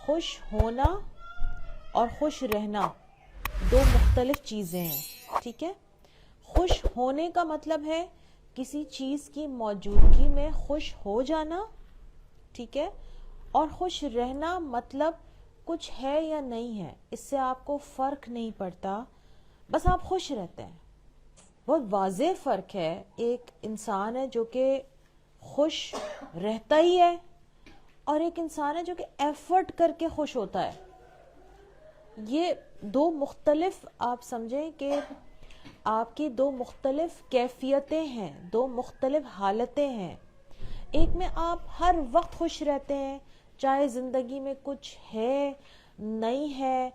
خوش ہونا اور خوش رہنا دو مختلف چیزیں ہیں، ٹھیک ہے؟ خوش ہونے کا مطلب ہے کسی چیز کی موجودگی میں خوش ہو جانا، ٹھیک ہے؟ اور خوش رہنا مطلب کچھ ہے یا نہیں ہے، اس سے آپ کو فرق نہیں پڑتا، بس آپ خوش رہتے ہیں۔ بہت واضح فرق ہے، ایک انسان ہے جو کہ خوش رہتا ہی ہے، اور ایک انسان ہے جو کہ ایفرٹ کر کے خوش ہوتا ہے۔ یہ دو مختلف، آپ سمجھیں کہ آپ کی دو مختلف کیفیتیں ہیں، دو مختلف حالتیں ہیں۔ ایک میں آپ ہر وقت خوش رہتے ہیں، چاہے زندگی میں کچھ ہے نہیں ہے،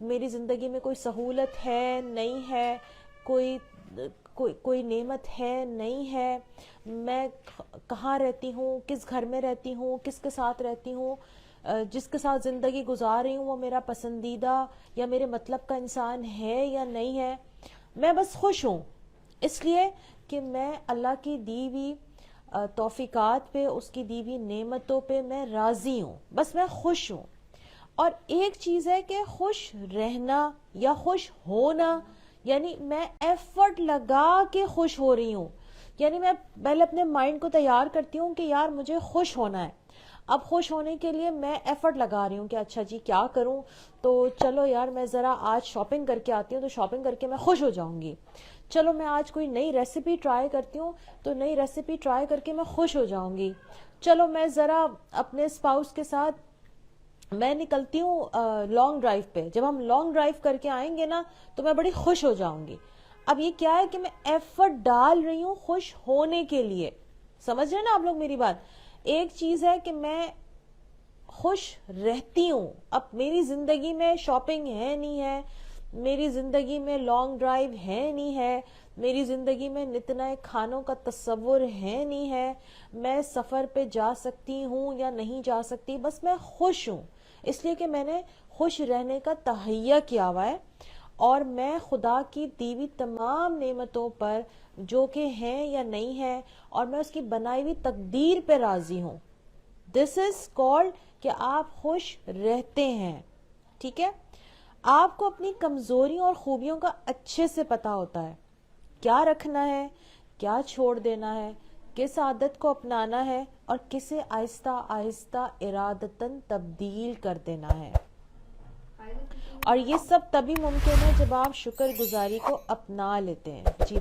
میری زندگی میں کوئی سہولت ہے نہیں ہے، کوئی نعمت ہے نہیں ہے، میں کہاں رہتی ہوں، کس گھر میں رہتی ہوں، کس کے ساتھ رہتی ہوں، جس کے ساتھ زندگی گزار رہی ہوں وہ میرا پسندیدہ یا میرے مطلب کا انسان ہے یا نہیں ہے، میں بس خوش ہوں، اس لیے کہ میں اللہ کی دی ہوئی توفیقات پہ، اس کی دی ہوئی نعمتوں پہ میں راضی ہوں، بس میں خوش ہوں۔ اور ایک چیز ہے کہ خوش رہنا یا خوش ہونا، یعنی میں ایفرٹ لگا کے خوش ہو رہی ہوں، یعنی میں پہلے اپنے مائنڈ کو تیار کرتی ہوں کہ یار مجھے خوش ہونا ہے، اب خوش ہونے کے لیے میں ایفرٹ لگا رہی ہوں کہ اچھا جی کیا کروں، تو چلو یار میں ذرا آج شاپنگ کر کے آتی ہوں، تو شاپنگ کر کے میں خوش ہو جاؤں گی، چلو میں آج کوئی نئی ریسیپی ٹرائی کرتی ہوں تو نئی ریسیپی ٹرائی کر کے میں خوش ہو جاؤں گی، چلو میں ذرا اپنے اسپاؤس کے ساتھ میں نکلتی ہوں لانگ ڈرائیو پہ، جب ہم لانگ ڈرائیو کر کے آئیں گے نا تو میں بڑی خوش ہو جاؤں گی۔ اب یہ کیا ہے کہ میں ایفرٹ ڈال رہی ہوں خوش ہونے کے لیے، سمجھ رہے نا آپ لوگ میری بات؟ ایک چیز ہے کہ میں خوش رہتی ہوں، اب میری زندگی میں شاپنگ ہے نہیں ہے، میری زندگی میں لانگ ڈرائیو ہے نہیں ہے، میری زندگی میں نت نئے کھانوں کا تصور ہے نہیں ہے، میں سفر پہ جا سکتی ہوں یا نہیں جا سکتی، بس میں خوش ہوں، اس لیے کہ میں نے خوش رہنے کا تہیہ کیا ہوا ہے، اور میں خدا کی دی ہوئی تمام نعمتوں پر جو کہ ہیں یا نہیں ہیں، اور میں اس کی بنائی ہوئی تقدیر پہ راضی ہوں۔ دس از کالڈ کہ آپ خوش رہتے ہیں، ٹھیک ہے؟ آپ کو اپنی کمزوریوں اور خوبیوں کا اچھے سے پتا ہوتا ہے، کیا رکھنا ہے، کیا چھوڑ دینا ہے، کس عادت کو اپنانا ہے اور کسے آہستہ آہستہ ارادتاً تبدیل کر دینا ہے، اور یہ سب تبھی ممکن ہے جب آپ شکر گزاری کو اپنا لیتے ہیں۔ جی